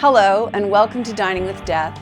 Hello and welcome to Dining with Death.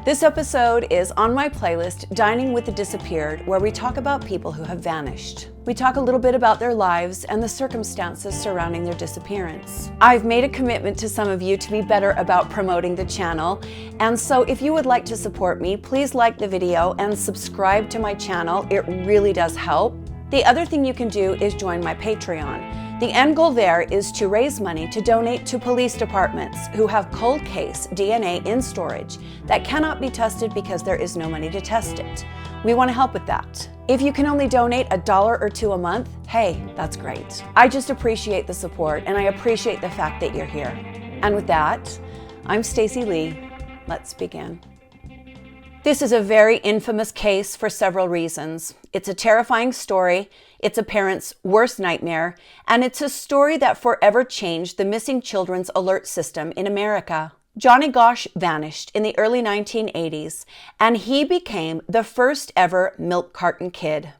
This episode is on my playlist, Dining with the Disappeared, where we talk about people who have vanished. We talk a little bit about their lives and the circumstances surrounding their disappearance. I've made a commitment to some of you to be better about promoting the channel, and so if you would like to support me, please like the video and subscribe to my channel. It really does help. The other thing you can do is join my Patreon. The end goal there is to raise money to donate to police departments who have cold case DNA in storage that cannot be tested because there is no money to test it. We want to help with that. If you can only donate $1 or $2 a month, hey, that's great. I just appreciate the support and I appreciate the fact that you're here. And with that, I'm Stacy Lee. Let's begin. This is a very infamous case for several reasons. It's a terrifying story, it's a parent's worst nightmare, and it's a story that forever changed the missing children's alert system in America. Johnny Gosch vanished in the early 1980s, and he became the first ever Milk Carton Kid.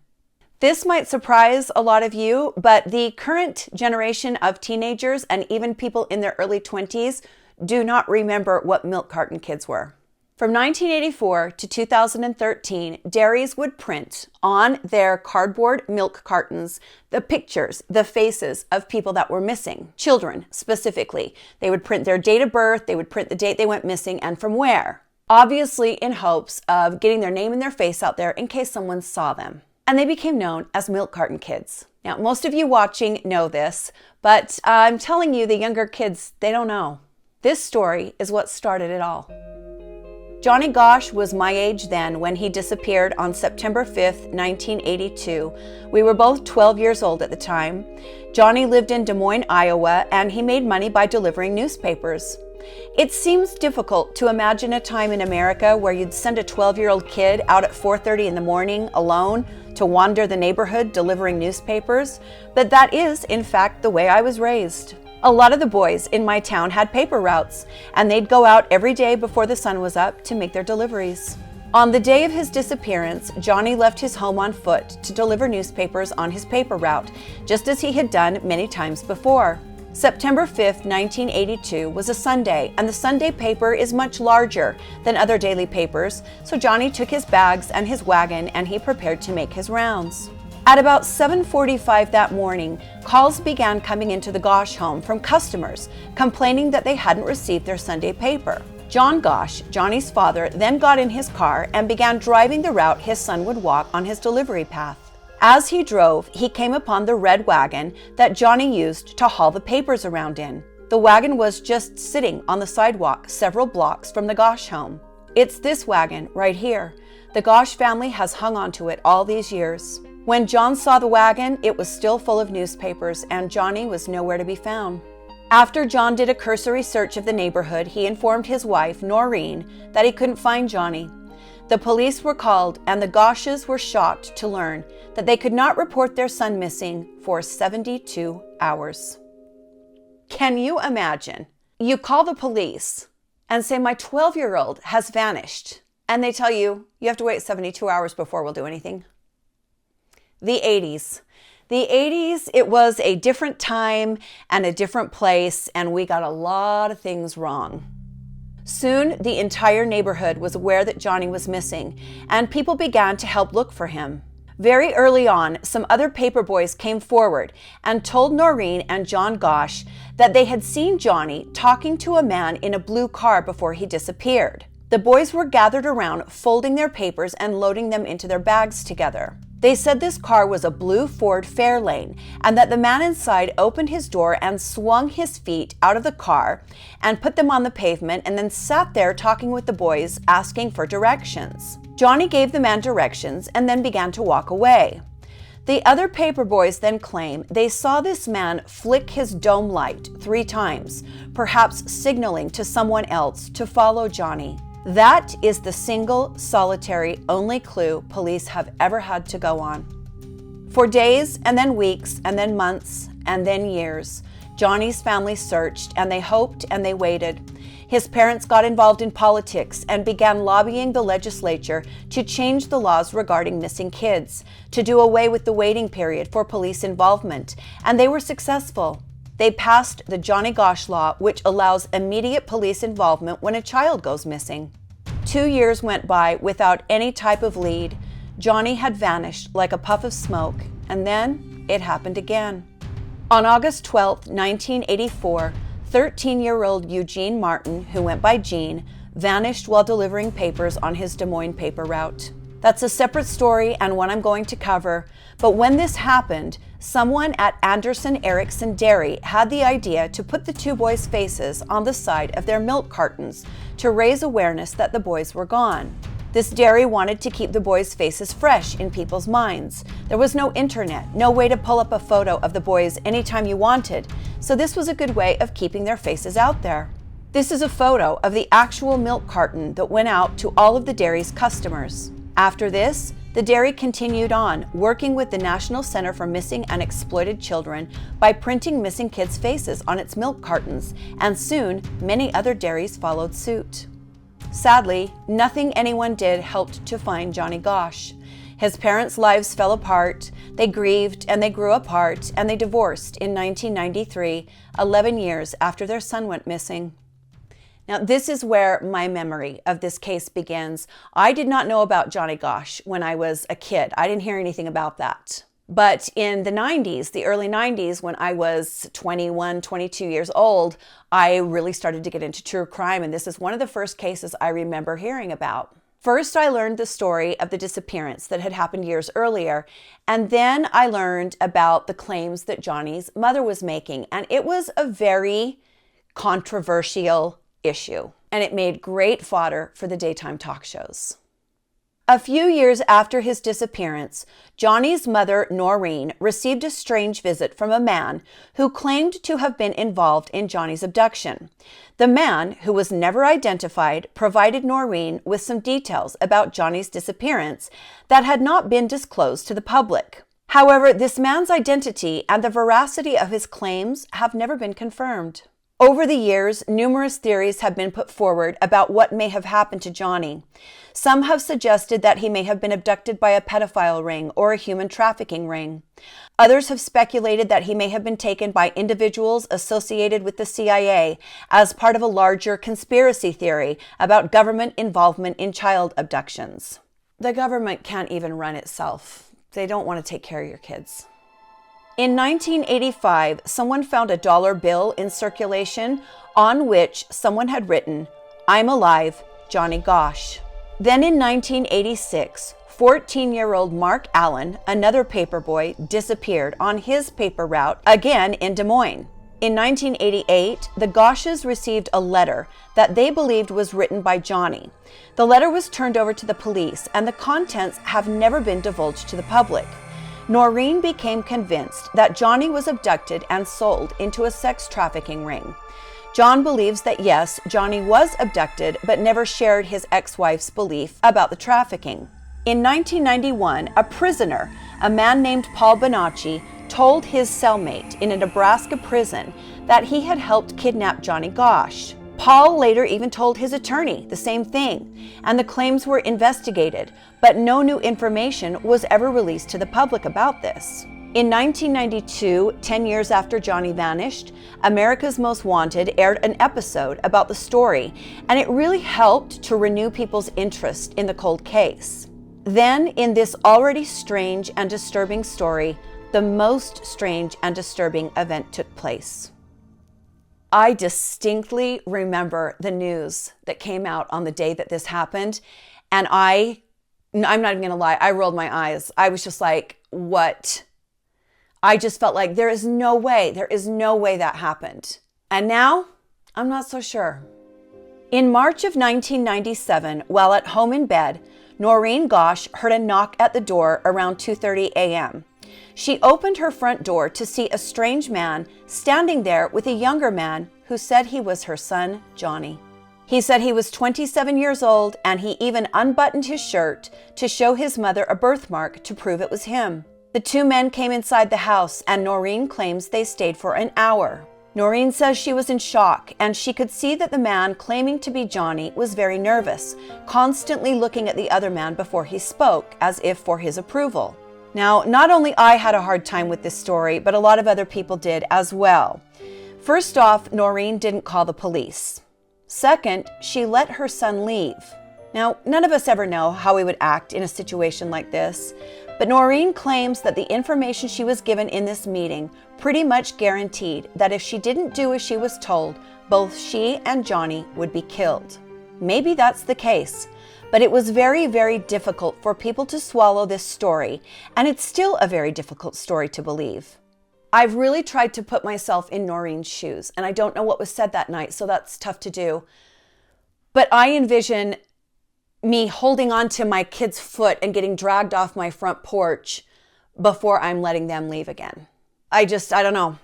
This might surprise a lot of you, but the current generation of teenagers and even people in their early 20s do not remember what Milk Carton Kids were. From 1984 to 2013, dairies would print on their cardboard milk cartons the pictures, the faces of people that were missing, children specifically. They would print their date of birth, they would print the date they went missing and from where, obviously in hopes of getting their name and their face out there in case someone saw them. And they became known as Milk Carton Kids. Now, most of you watching know this, but I'm telling you, the younger kids, they don't know. This story is what started it all. Johnny Gosch was my age then when he disappeared on September 5th, 1982. We were both 12 years old at the time. Johnny lived in Des Moines, Iowa, and he made money by delivering newspapers. It seems difficult to imagine a time in America where you'd send a 12-year-old kid out at 4:30 in the morning alone to wander the neighborhood delivering newspapers, but that is, in fact, the way I was raised. A lot of the boys in my town had paper routes, and they'd go out every day before the sun was up to make their deliveries. On the day of his disappearance, Johnny left his home on foot to deliver newspapers on his paper route, just as he had done many times before. September 5th, 1982 was a Sunday, and the Sunday paper is much larger than other daily papers, so Johnny took his bags and his wagon and he prepared to make his rounds. At about 7:45 that morning, calls began coming into the Gosch home from customers complaining that they hadn't received their Sunday paper. John Gosch, Johnny's father, then got in his car and began driving the route his son would walk on his delivery path. As he drove, he came upon the red wagon that Johnny used to haul the papers around in. The wagon was just sitting on the sidewalk several blocks from the Gosch home. It's this wagon right here. The Gosch family has hung onto it all these years. When John saw the wagon, it was still full of newspapers, and Johnny was nowhere to be found. After John did a cursory search of the neighborhood, he informed his wife, Noreen, that he couldn't find Johnny. The police were called, and the Gosches were shocked to learn that they could not report their son missing for 72 hours. Can you imagine? You call the police and say, my 12-year-old has vanished, and they tell you, you have to wait 72 hours before we'll do anything. The 80s. The 80s, it was a different time and a different place, and we got a lot of things wrong. Soon, the entire neighborhood was aware that Johnny was missing, and people began to help look for him. Very early on, some other paperboys came forward and told Noreen and John Gosch that they had seen Johnny talking to a man in a blue car before he disappeared. The boys were gathered around, folding their papers and loading them into their bags together. They said this car was a blue Ford Fairlane and that the man inside opened his door and swung his feet out of the car and put them on the pavement and then sat there talking with the boys, asking for directions. Johnny gave the man directions and then began to walk away. The other paperboys then claim they saw this man flick his dome light 3 times, perhaps signaling to someone else to follow Johnny. That is the single, solitary, only clue police have ever had to go on. For days, and then weeks, and then months, and then years, Johnny's family searched, and they hoped, and they waited. His parents got involved in politics and began lobbying the legislature to change the laws regarding missing kids, to do away with the waiting period for police involvement, and they were successful. they passed the Johnny Gosch law, which allows immediate police involvement when a child goes missing. 2 years went by without any type of lead. Johnny had vanished like a puff of smoke, and then it happened again. On August 12, 1984, 13-year-old Eugene Martin, who went by Gene, vanished while delivering papers on his Des Moines paper route. That's a separate story and one I'm going to cover, but when this happened, someone at Anderson Erickson Dairy had the idea to put the two boys' faces on the side of their milk cartons to raise awareness that the boys were gone. This dairy wanted to keep the boys' faces fresh in people's minds. There was no internet, no way to pull up a photo of the boys anytime you wanted, so this was a good way of keeping their faces out there. This is a photo of the actual milk carton that went out to all of the dairy's customers. After this, the dairy continued on, working with the National Center for Missing and Exploited Children by printing missing kids' faces on its milk cartons, and soon many other dairies followed suit. Sadly, nothing anyone did helped to find Johnny Gosch. His parents' lives fell apart, they grieved and they grew apart, and they divorced in 1993, 11 years after their son went missing. Now, this is where my memory of this case begins. I did not know about Johnny Gosch when I was a kid. I didn't hear anything about that. But in the 90s, the early 90s, when I was 21, 22 years old, I really started to get into true crime, and this is one of the first cases I remember hearing about. First, I learned the story of the disappearance that had happened years earlier, and then I learned about the claims that Johnny's mother was making, and it was a very controversial issue, and it made great fodder for the daytime talk shows. A few years after his disappearance, Johnny's mother, Noreen, received a strange visit from a man who claimed to have been involved in Johnny's abduction. The man, who was never identified, provided Noreen with some details about Johnny's disappearance that had not been disclosed to the public. However, this man's identity and the veracity of his claims have never been confirmed. Over the years, numerous theories have been put forward about what may have happened to Johnny. Some have suggested that he may have been abducted by a pedophile ring or a human trafficking ring. Others have speculated that he may have been taken by individuals associated with the CIA as part of a larger conspiracy theory about government involvement in child abductions. The government can't even run itself. They don't want to take care of your kids. In 1985, someone found a dollar bill in circulation on which someone had written, "I'm alive, Johnny Gosch." Then in 1986, 14-year-old Mark Allen, another paperboy, disappeared on his paper route, again in Des Moines. In 1988, the Gosches received a letter that they believed was written by Johnny. The letter was turned over to the police, and the contents have never been divulged to the public. Noreen became convinced that Johnny was abducted and sold into a sex trafficking ring. John believes that yes, Johnny was abducted, but never shared his ex-wife's belief about the trafficking. In 1991, a prisoner, a man named Paul Bonacci, told his cellmate in a Nebraska prison that he had helped kidnap Johnny Gosch. Paul later even told his attorney the same thing, and the claims were investigated, but no new information was ever released to the public about this. In 1992, 10 years after Johnny vanished, America's Most Wanted aired an episode about the story, and it really helped to renew people's interest in the cold case. Then, in this already strange and disturbing story, the most strange and disturbing event took place. I distinctly remember the news that came out on the day that this happened, and I'm not even going to lie, I rolled my eyes. I was just like, what? I just felt like there is no way that happened. And now, I'm not so sure. In March of 1997, while at home in bed, Noreen Gosch heard a knock at the door around 2:30 a.m. She opened her front door to see a strange man standing there with a younger man who said he was her son, Johnny. He said he was 27 years old, and he even unbuttoned his shirt to show his mother a birthmark to prove it was him. The two men came inside the house, and Noreen claims they stayed for an hour. Noreen says she was in shock, and she could see that the man claiming to be Johnny was very nervous, constantly looking at the other man before he spoke, as if for his approval. Now, not only I had a hard time with this story, but a lot of other people did as well. First off, Noreen didn't call the police. Second, she let her son leave. Now, none of us ever know how we would act in a situation like this, but Noreen claims that the information she was given in this meeting pretty much guaranteed that if she didn't do as she was told, both she and Johnny would be killed. Maybe that's the case, but it was very, very difficult for people to swallow this story, and it's still a very difficult story to believe. I've really tried to put myself in Noreen's shoes, and I don't know what was said that night, so that's tough to do. But I envision me holding on to my kid's foot and getting dragged off my front porch before I'm letting them leave again. I don't know.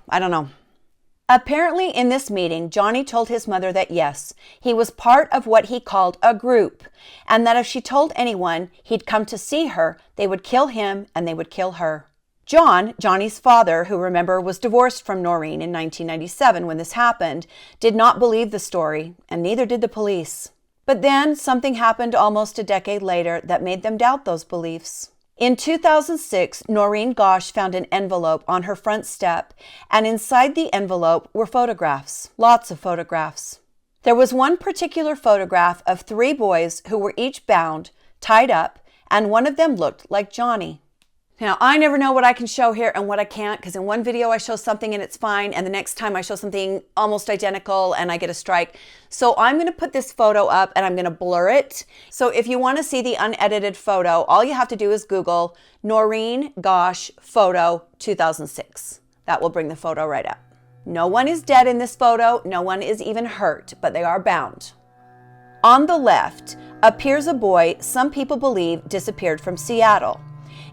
Apparently in this meeting, Johnny told his mother that yes, he was part of what he called a group, and that if she told anyone he'd come to see her, they would kill him and they would kill her. John, Johnny's father, who remember was divorced from Noreen in 1997 when this happened, did not believe the story, and neither did the police. But then something happened almost a decade later that made them doubt those beliefs. In 2006, Noreen Gosch found an envelope on her front step, and inside the envelope were photographs, lots of photographs. There was one particular photograph of 3 boys who were each bound, tied up, and one of them looked like Johnny. Now, I never know what I can show here and what I can't, because in one video I show something and it's fine, and the next time I show something almost identical and I get a strike. So I'm going to put this photo up and I'm going to blur it. So if you want to see the unedited photo, all you have to do is Google Noreen Gosch photo 2006. That will bring the photo right up. No one is dead in this photo. No one is even hurt, but they are bound. On the left appears a boy some people believe disappeared from Seattle.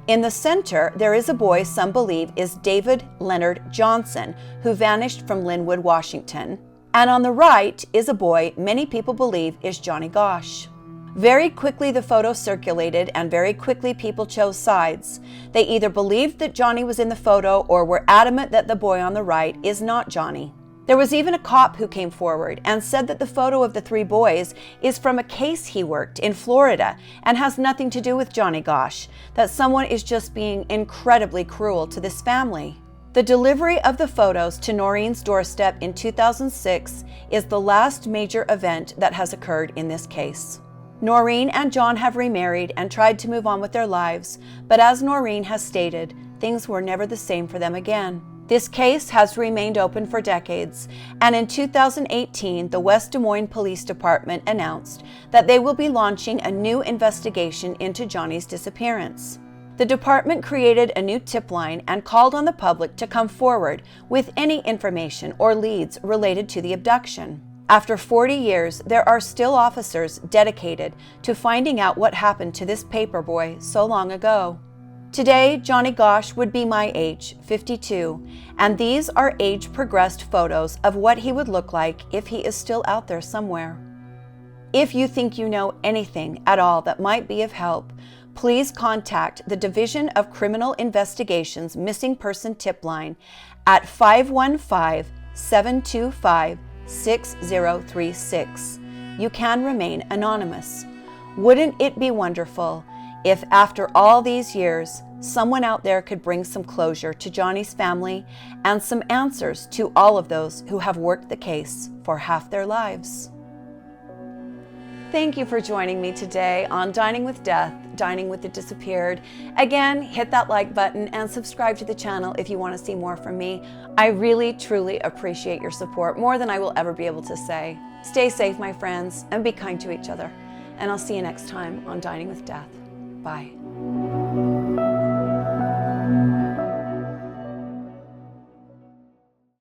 In the center, there is a boy some believe is David Leonard Johnson, who vanished from Linwood, Washington. And on the right is a boy many people believe is Johnny Gosch. Very quickly the photo circulated, and very quickly people chose sides. They either believed that Johnny was in the photo or were adamant that the boy on the right is not Johnny. There was even a cop who came forward and said that the photo of the 3 boys is from a case he worked in Florida and has nothing to do with Johnny Gosch, that someone is just being incredibly cruel to this family. The delivery of the photos to Noreen's doorstep in 2006 is the last major event that has occurred in this case. Noreen and John have remarried and tried to move on with their lives, but as Noreen has stated, things were never the same for them again. This case has remained open for decades, and in 2018, the West Des Moines Police Department announced that they will be launching a new investigation into Johnny's disappearance. The department created a new tip line and called on the public to come forward with any information or leads related to the abduction. After 40 years, there are still officers dedicated to finding out what happened to this paperboy so long ago. Today, Johnny Gosch would be my age, 52, and these are age-progressed photos of what he would look like if he is still out there somewhere. If you think you know anything at all that might be of help, please contact the Division of Criminal Investigations Missing Person Tip Line at 515-725-6036. You can remain anonymous. Wouldn't it be wonderful if after all these years, someone out there could bring some closure to Johnny's family and some answers to all of those who have worked the case for half their lives? Thank you for joining me today on Dining with Death, Dining with the Disappeared. Again, hit that like button and subscribe to the channel if you want to see more from me. I really, truly appreciate your support, more than I will ever be able to say. Stay safe, my friends, and be kind to each other. And I'll see you next time on Dining with Death. Bye.